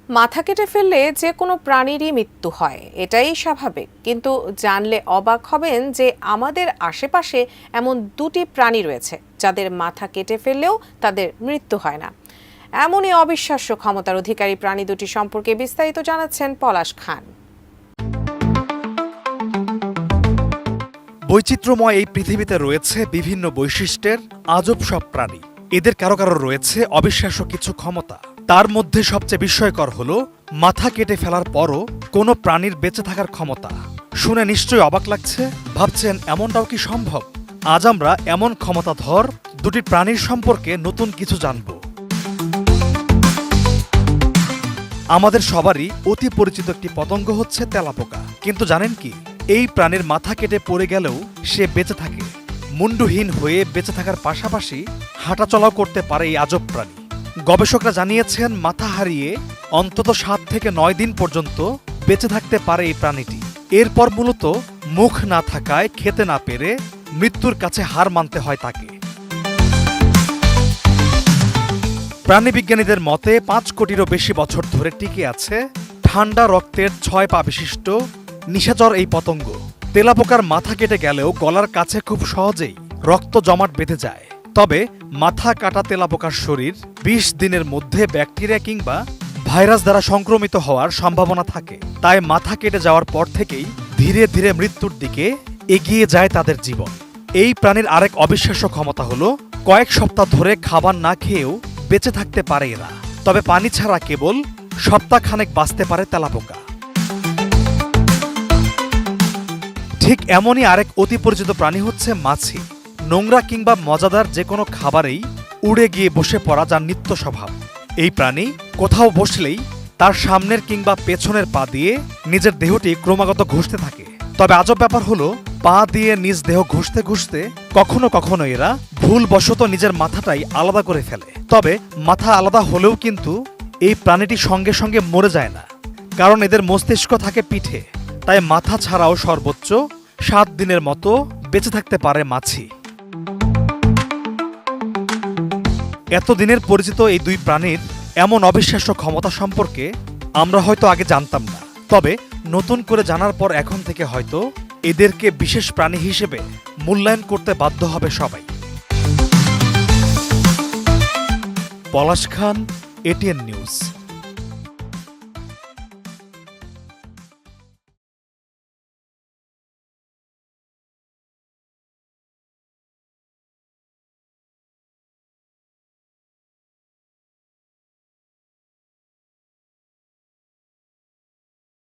মাথা কেটে ফেললে যে কোনো প্রাণীরই মৃত্যু হয়, এটাই স্বাভাবিক। কিন্তু জানলে অবাক হবেন যে আমাদের আশেপাশে এমন দুটি প্রাণী রয়েছে যাদের মাথা কেটে ফেললেও তাদের মৃত্যু হয় না। এমনই অবিশ্বাস্য ক্ষমতার অধিকারী প্রাণী দুটি সম্পর্কে বিস্তারিত জানাচ্ছেন পলাশ খান। বৈচিত্র্যময় এই পৃথিবীতে রয়েছে বিভিন্ন বৈশিষ্ট্যের আজব সব প্রাণী। এদের কারো কারো রয়েছে অবিশ্বাস্য কিছু ক্ষমতা। তার মধ্যে সবচেয়ে বিস্ময়কর হলো মাথা কেটে ফেলার পরও কোনো প্রাণীর বেঁচে থাকার ক্ষমতা। শুনে নিশ্চয়ই অবাক লাগছে, ভাবছেন এমনটাও কি সম্ভব? আজ আমরা এমন ক্ষমতাধর দুটি প্রাণীর সম্পর্কে নতুন কিছু জানব। আমাদের সবারই অতি পরিচিত একটি পতঙ্গ হচ্ছে তেলাপোকা। কিন্তু জানেন কি, এই প্রাণীর মাথা কেটে পড়ে গেলেও সে বেঁচে থাকে। মুন্ডুহীন হয়ে বেঁচে থাকার পাশাপাশি হাঁটাচলাও করতে পারে এই আজব প্রাণী। গবেষকরা জানিয়েছেন মাথা হারিয়ে অন্তত ৭ থেকে ৯ দিন পর্যন্ত বেঁচে থাকতে পারে এই প্রাণীটি। এরপর মূলত মুখ না থাকায় খেতে না পেরে মৃত্যুর কাছে হার মানতে হয় তাকে। প্রাণীবিজ্ঞানীদের মতে ৫ কোটিরও বেশি বছর ধরে টিকে আছে ঠান্ডা রক্তের ৬ পা বিশিষ্ট নিশাচর এই পতঙ্গ। তেলাপোকার মাথা কেটে গেলেও গলার কাছে খুব সহজেই রক্ত জমাট বেঁধে যায়। তবে মাথা কাটা তেলাপোকার শরীর ২০ দিনের মধ্যে ব্যাকটেরিয়া কিংবা ভাইরাস দ্বারা সংক্রমিত হওয়ার সম্ভাবনা থাকে। তাই মাথা কেটে যাওয়ার পর থেকেই ধীরে ধীরে মৃত্যুর দিকে এগিয়ে যায় তাদের জীবন। এই প্রাণীর আরেক অবিশ্বাস্য ক্ষমতা হলো কয়েক সপ্তাহ ধরে খাবার না খেয়েও বেঁচে থাকতে পারে এরা। তবে পানি ছাড়া কেবল সপ্তাহখানেক বাঁচতে পারে তেলাপোকা। ঠিক এমনই আরেক অতি পরিচিত প্রাণী হচ্ছে মাছি। নোংরা কিংবা মজাদার যে কোনো খাবারেই উড়ে গিয়ে বসে পড়া যার নিত্য স্বভাব। এই প্রাণী কোথাও বসলেই তার সামনের কিংবা পেছনের পা দিয়ে নিজের দেহটি ক্রমাগত ঘষতে থাকে। তবে আজব ব্যাপার হলো, পা দিয়ে নিজ দেহ ঘষতে ঘষতে কখনো কখনো এরা ভুলবশত নিজের মাথাটাই আলাদা করে ফেলে। তবে মাথা আলাদা হলেও কিন্তু এই প্রাণীটি সঙ্গে সঙ্গে মরে যায় না, কারণ এদের মস্তিষ্ক থাকে পিঠে। তাই মাথা ছাড়াও সর্বোচ্চ ৭ দিনের মতো বেঁচে থাকতে পারে মাছি। এতদিনের পরিচিত এই দুই প্রাণীর এমন অবিশ্বাস্য ক্ষমতা সম্পর্কে আমরা হয়তো আগে জানতাম না। তবে নতুন করে জানার পর এখন থেকে হয়তো এদেরকে বিশেষ প্রাণী হিসেবে মূল্যায়ন করতে বাধ্য হবে সবাই। পলাশ খান, এটিএন নিউজ।